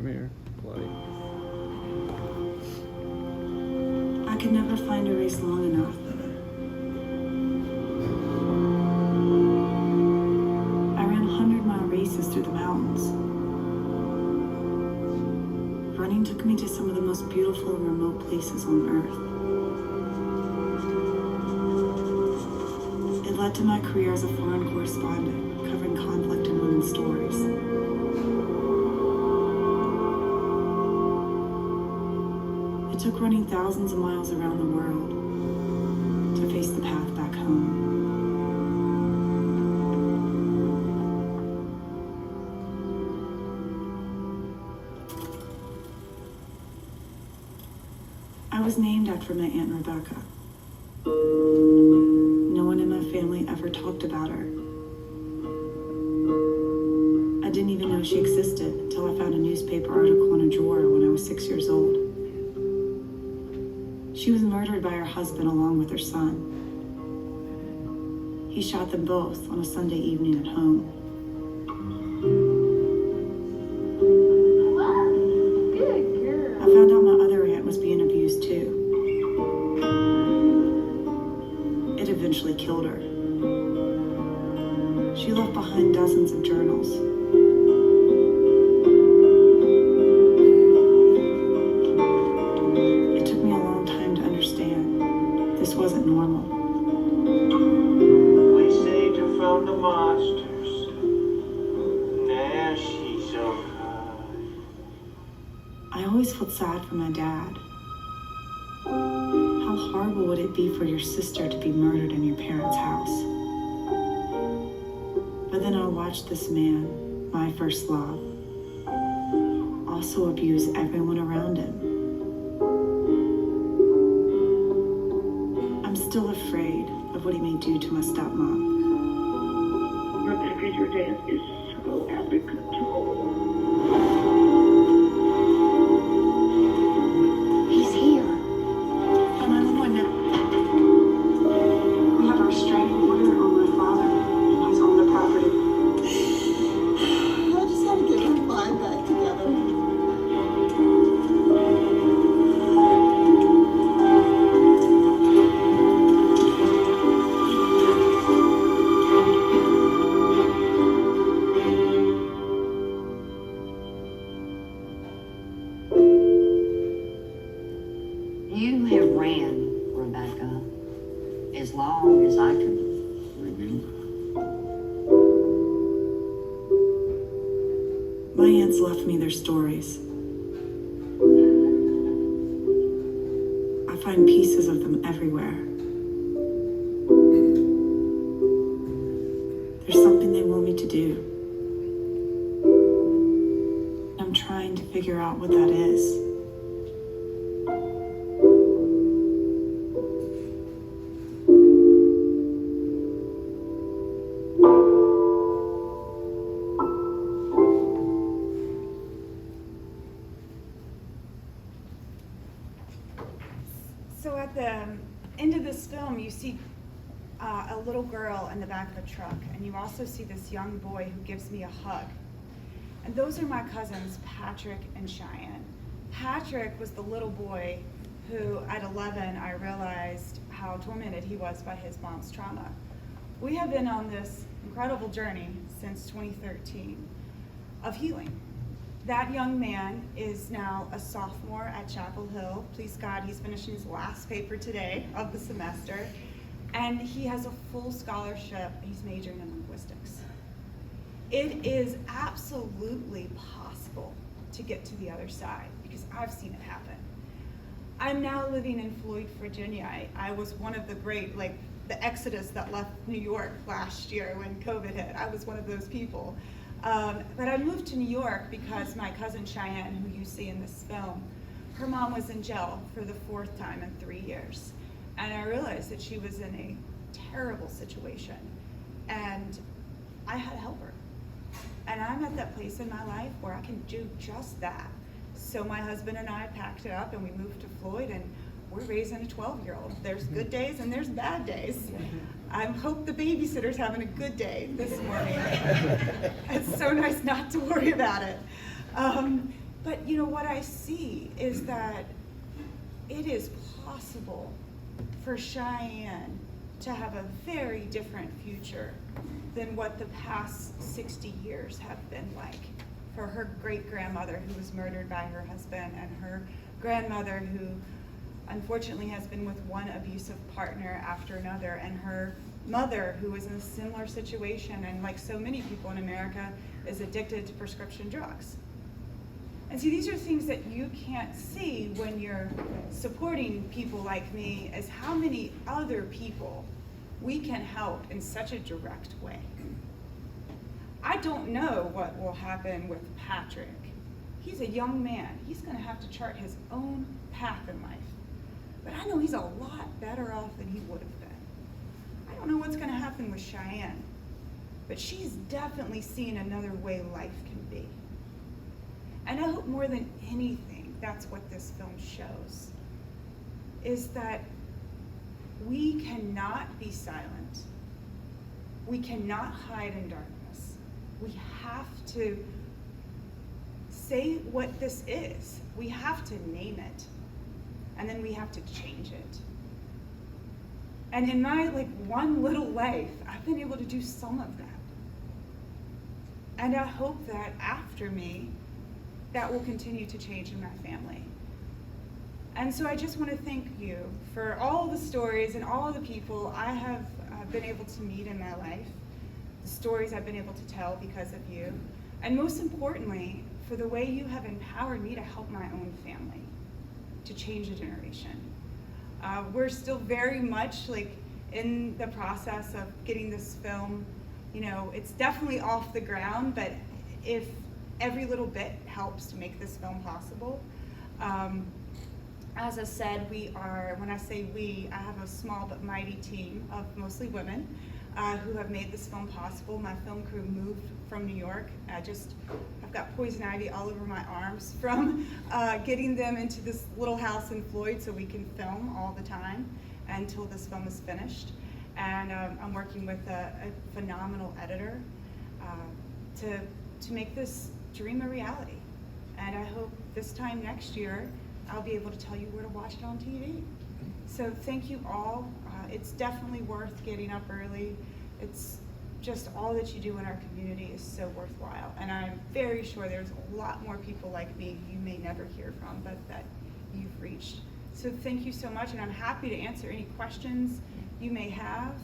here, bloody. I could never find a race long enough. I ran 100-mile races through the mountains. Running took me to some of the most beautiful and remote places on Earth. It led to my career as a foreign correspondent, covering conflict and women's stories. It took running thousands of miles around the world to face the path back home. I was named after my Aunt Rebecca. No one in my family ever talked about her. I didn't even know she existed until I found a newspaper article in a drawer when I was 6 years old. She was murdered by her husband along with her son. He shot them both on a Sunday evening at home. I found out my other aunt was being abused too. It eventually killed her. She left behind dozens of journals. It took me a long time to understand this wasn't normal. We saved her from the monsters. Now she's alive. I always felt sad for my dad. How horrible would it be for your sister to be murdered in your parents' house? But then I watched this man, my first love, also abuse everyone around him. I'm still afraid of what he may do to my stepmom. Rebecca, your dad is so out of control. He's here. 911. We have a restraining order on my father. He's on the property. I just had to get my mind back together. You have ran, Rebecca, as long as I can remember. My aunts left me their stories. I find pieces of them everywhere. There's something they want me to do. I'm trying to figure out what that is. So at the end of this film, you see a little girl in the back of a truck, and you also see this young boy who gives me a hug. And those are my cousins, Patrick and Cheyenne. Patrick was the little boy who, at 11, I realized how tormented he was by his mom's trauma. We have been on this incredible journey since 2013 of healing. That young man is now a sophomore at Chapel Hill. Please God, he's finishing his last paper today of the semester. And he has a full scholarship. He's majoring in linguistics. It is absolutely possible to get to the other side because I've seen it happen. I'm now living in Floyd, Virginia. I was one of the great, the exodus that left New York last year when COVID hit. I was one of those people. But I moved to New York because my cousin Cheyenne, who you see in this film, her mom was in jail for the 4th time in 3 years. And I realized that she was in a terrible situation. And I had to help her. And I'm at that place in my life where I can do just that. So my husband and I packed it up and we moved to Floyd, and we're raising a 12-year-old. There's good days and there's bad days. I hope the babysitter's having a good day this morning. It's so nice not to worry about it. But you know, what I see is that it is possible for Cheyenne to have a very different future than what the past 60 years have been like for her great-grandmother who was murdered by her husband, and her grandmother who unfortunately has been with one abusive partner after another, and her mother who was in a similar situation and, like so many people in America, is addicted to prescription drugs. And see, these are things that you can't see when you're supporting people like me, is how many other people we can help in such a direct way. I don't know what will happen with Patrick. He's a young man. He's gonna have to chart his own path in life. But I know he's a lot better off than he would have been. I don't know what's gonna happen with Cheyenne, but she's definitely seen another way life can be. And I hope more than anything, that's what this film shows, is that we cannot be silent. We cannot hide in darkness. We have to say what this is. We have to name it. And then we have to change it. And in my one little life, I've been able to do some of that. And I hope that after me, that will continue to change in my family. And so I just want to thank you for all the stories and all the people I have been able to meet in my life, the stories I've been able to tell because of you, and most importantly, for the way you have empowered me to help my own family, to change a generation. We're still very much in the process of getting this film, it's definitely off the ground, but if every little bit helps to make this film possible. As I said, when I say we, I have a small but mighty team of mostly women who have made this film possible. My film crew moved from New York. I've got poison ivy all over my arms from getting them into this little house in Floyd so we can film all the time until this film is finished. And I'm working with a phenomenal editor to make this dream a reality. And I hope this time next year, I'll be able to tell you where to watch it on TV. So thank you all. It's definitely worth getting up early. It's just all that you do in our community is so worthwhile. And I'm very sure there's a lot more people like me you may never hear from, but that you've reached. So thank you so much, and I'm happy to answer any questions you may have.